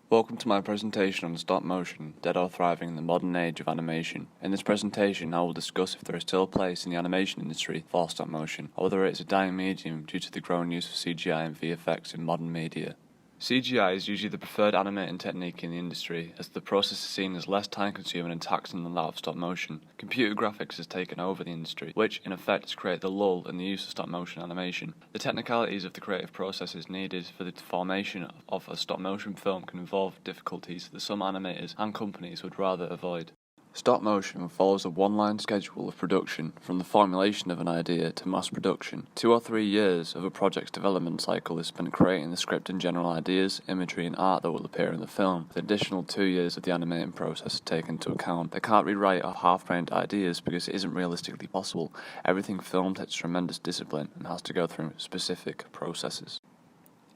Welcome to my presentation on stop motion, dead or thriving in the modern age of animation. In this presentation I will discuss if there is still a place in the animation industry for stop motion, or whether it is a dying medium due to the growing use of CGI and VFX in modern media. CGI is usually the preferred animating technique in the industry, as the process is seen as less time-consuming and taxing than that of stop motion. Computer graphics has taken over the industry, which in effect has created the lull in the use of stop motion animation. The technicalities of the creative processes needed for the formation of a stop motion film can involve difficulties that some animators and companies would rather avoid. Stop motion follows a one-line schedule of production from the formulation of an idea to mass production. 2 or 3 years of a project's development cycle is spent creating the script and general ideas, imagery and art that will appear in the film. The additional 2 years of the animating process taken into account. They can't rewrite or half-brained ideas because it isn't realistically possible. Everything filmed takes tremendous discipline and has to go through specific processes.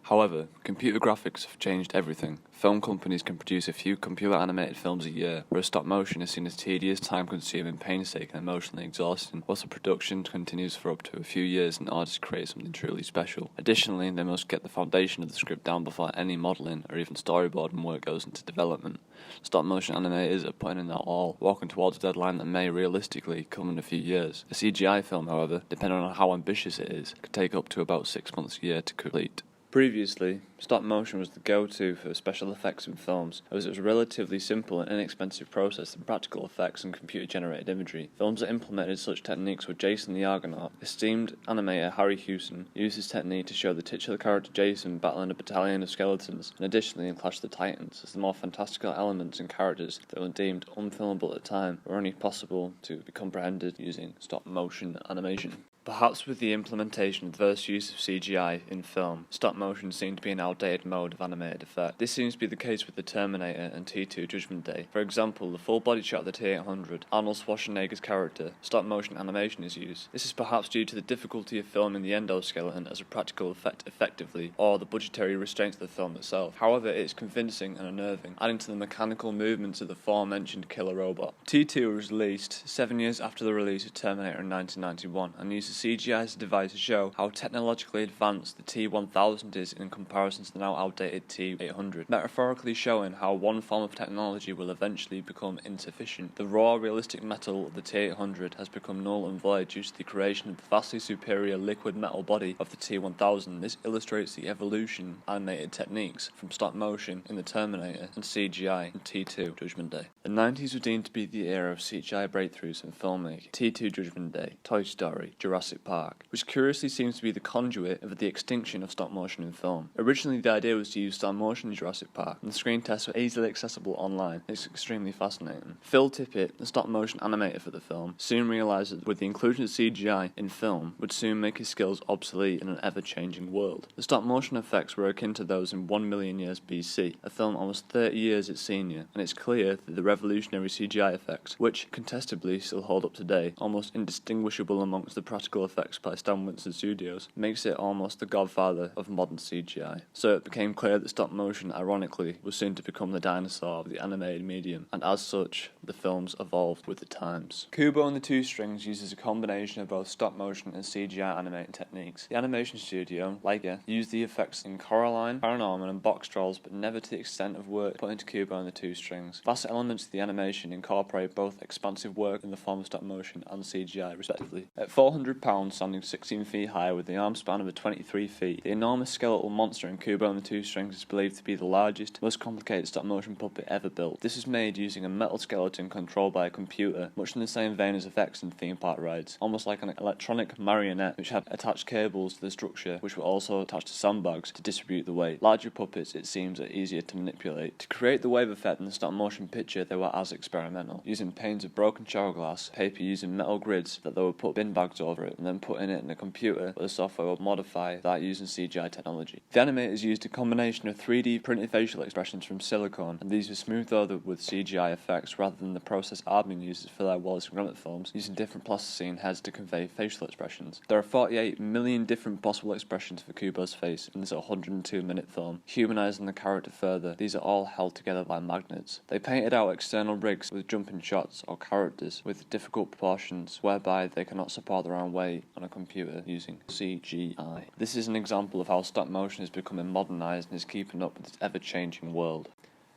However, computer graphics have changed everything. Film companies can produce a few computer-animated films a year, whereas stop motion is seen as tedious, time-consuming, painstaking, and emotionally exhausting, whilst the production continues for up to a few years in order to create something truly special. Additionally, they must get the foundation of the script down before any modelling or even storyboarding work goes into development. Stop motion animators are putting in their all, walking towards a deadline that may realistically come in a few years. A CGI film, however, depending on how ambitious it is, could take up to about 6 months a year to complete. Previously, stop motion was the go-to for special effects in films, as it was a relatively simple and inexpensive process than practical effects and computer-generated imagery. Films that implemented such techniques were Jason the Argonaut. Esteemed animator Harry Houston used this technique to show the titular character Jason battling a battalion of skeletons, and additionally in Clash of the Titans, as the more fantastical elements and characters that were deemed unfilmable at the time were only possible to be comprehended using stop motion animation. Perhaps with the implementation of the first use of CGI in film, stop motion seemed to be an outdated mode of animated effect. This seems to be the case with the Terminator and T2 Judgment Day. For example, the full body shot of the T-800, Arnold Schwarzenegger's character, stop motion animation is used. This is perhaps due to the difficulty of filming the endoskeleton as a practical effect effectively, or the budgetary restraints of the film itself. However, it is convincing and unnerving, adding to the mechanical movements of the aforementioned killer robot. T2 was released 7 years after the release of Terminator in 1991, and uses CGI as a device to show how technologically advanced the T-1000 is in comparison to the now outdated T-800, metaphorically showing how one form of technology will eventually become insufficient. The raw, realistic metal of the T-800 has become null and void due to the creation of the vastly superior liquid metal body of the T-1000. This illustrates the evolution of animated techniques from stop motion in the Terminator and CGI in T2 Judgment Day. The 90s were deemed to be the era of CGI breakthroughs in filmmaking. T2 Judgment Day, Toy Story, Jurassic Park, which curiously seems to be the conduit of the extinction of stop motion in film. Originally, the idea was to use stop motion in Jurassic Park, and the screen tests were easily accessible online. It's extremely fascinating. Phil Tippett, the stop motion animator for the film, soon realised that with the inclusion of CGI in film would soon make his skills obsolete in an ever-changing world. The stop motion effects were akin to those in 1 million years BC, a film almost 30 years its senior, and it's clear that the revolutionary CGI effects, which contestably still hold up today, almost indistinguishable amongst the practical effects by Stan Winston Studios, makes it almost the godfather of modern CGI. So it became clear that stop motion, ironically, was soon to become the dinosaur of the animated medium, and as such, the films evolved with the times. Kubo and the Two Strings uses a combination of both stop motion and CGI animating techniques. The animation studio, Leica, used the effects in Coraline, Paranorman and Box Trolls, but never to the extent of work put into Kubo and the Two Strings. Vast elements of the animation incorporate both expansive work in the form of stop motion and CGI, respectively. At £400, standing 16 feet high with the arm span of 23 feet, the enormous skeletal monster in Kubo and the Two Strings is believed to be the largest, most complicated stop-motion puppet ever built. This is made using a metal skeleton controlled by a computer, much in the same vein as effects in theme park rides, almost like an electronic marionette which had attached cables to the structure, which were also attached to sandbags to distribute the weight. Larger puppets, it seems, are easier to manipulate. To create the wave effect in the stop-motion picture, they were as experimental, using panes of broken shower glass, paper using metal grids that they would put bin bags over it, and then putting it in a computer, but the software would modify that using CGI technology. The animators used a combination of 3D printed facial expressions from silicone, and these were smoothed over with CGI effects rather than the process Aardman uses for their Wallace and Gromit films, using different plasticine heads to convey facial expressions. There are 48 million different possible expressions for Kubo's face in this 102-minute film, humanizing the character further. These are all held together by magnets. They painted out external rigs with jumping shots or characters with difficult proportions, whereby they cannot support their own weight on a computer using CGI. This is an example of how stop motion is becoming modernized and is keeping up with its ever-changing world.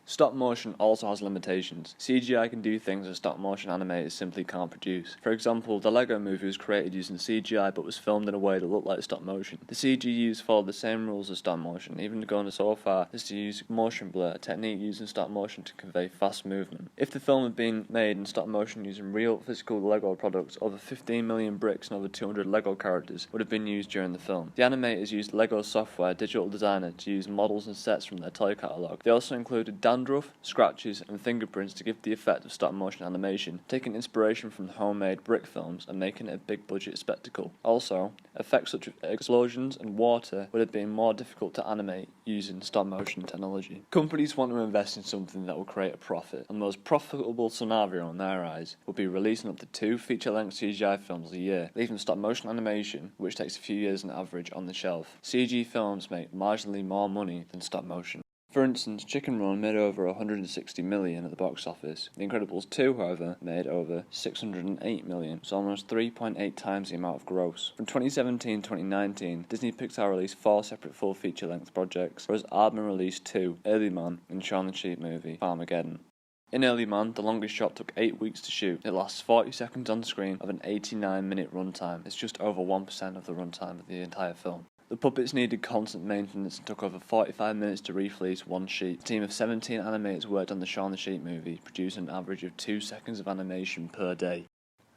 Stop motion also has limitations. CGI can do things that stop motion animators simply can't produce. For example, the Lego movie was created using CGI but was filmed in a way that looked like stop motion. The CG used followed the same rules as stop motion, even going so far as to use motion blur, a technique used in stop motion to convey fast movement. If the film had been made in stop motion using real physical Lego products, over 15 million bricks and over 200 Lego characters would have been used during the film. The animators used Lego software digital designer to use models and sets from their toy catalogue. They also included dandruff, scratches and fingerprints to give the effect of stop motion animation, taking inspiration from homemade brick films and making it a big budget spectacle. Also, effects such as explosions and water would have been more difficult to animate using stop motion technology. Companies want to invest in something that will create a profit, and the most profitable scenario in their eyes would be releasing up to 2 feature-length CGI films a year, leaving stop motion animation, which takes a few years on average, on the shelf. CG films make marginally more money than stop motion. For instance, Chicken Run made over $160 million at the box office. The Incredibles 2, however, made over $608 million, so almost 3.8 times the amount of gross. From 2017 to 2019, Disney Pixar released 4 separate full feature-length projects, whereas Aardman released 2, Early Man and Shaun the Sheep movie, Farmageddon. In Early Man, the longest shot took 8 weeks to shoot. It lasts 40 seconds on screen of an 89-minute runtime. It's just over 1% of the runtime of the entire film. The puppets needed constant maintenance and took over 45 minutes to refleece one sheet. A team of 17 animators worked on the Shaun the Sheep movie, producing an average of 2 seconds of animation per day.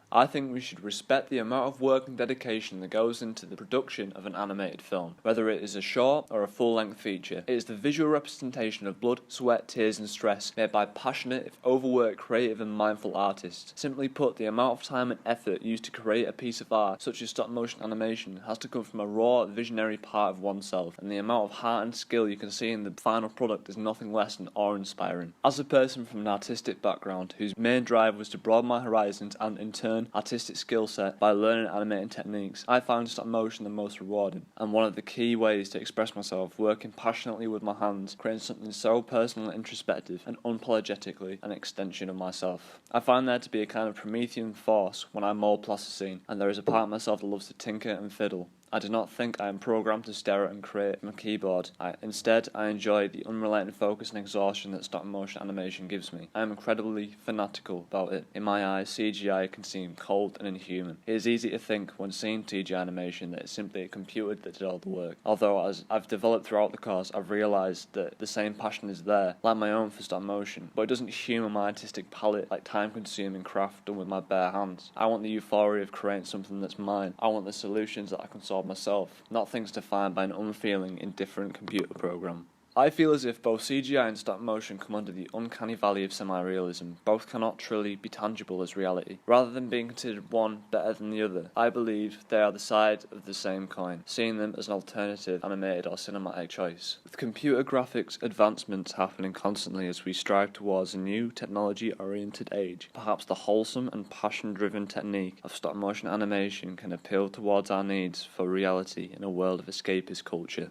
I think we should respect the amount of work and dedication that goes into the production of an animated film. Whether it is a short or a full-length feature, it is the visual representation of blood, sweat, tears and stress made by passionate, if overworked, creative and mindful artists. Simply put, the amount of time and effort used to create a piece of art, such as stop-motion animation, has to come from a raw, visionary part of oneself, and the amount of heart and skill you can see in the final product is nothing less than awe-inspiring. As a person from an artistic background, whose main drive was to broaden my horizons and, in turn, artistic skill set by learning animating techniques, I found stop motion the most rewarding, and one of the key ways to express myself, working passionately with my hands, creating something so personal and introspective and unapologetically an extension of myself. I find there to be a kind of Promethean force when I mold plasticine, and there is a part of myself that loves to tinker and fiddle. I do not think I am programmed to stare at and create from a keyboard. Instead, I enjoy the unrelenting focus and exhaustion that stop-motion animation gives me. I am incredibly fanatical about it. In my eyes, CGI can seem cold and inhuman. It is easy to think, when seeing CGI animation, that it's simply a computer that did all the work. Although, as I've developed throughout the course, I've realised that the same passion is there, like my own for stop-motion, but it doesn't humour my artistic palette like time-consuming craft done with my bare hands. I want the euphoria of creating something that's mine. I want the solutions that I can solve myself, not things defined by an unfeeling, indifferent computer program. I feel as if both CGI and stop motion come under the uncanny valley of semi-realism. Both cannot truly be tangible as reality. Rather than being considered one better than the other, I believe they are the side of the same coin, seeing them as an alternative animated or cinematic choice. With computer graphics advancements happening constantly as we strive towards a new technology-oriented age, perhaps the wholesome and passion-driven technique of stop motion animation can appeal towards our needs for reality in a world of escapist culture.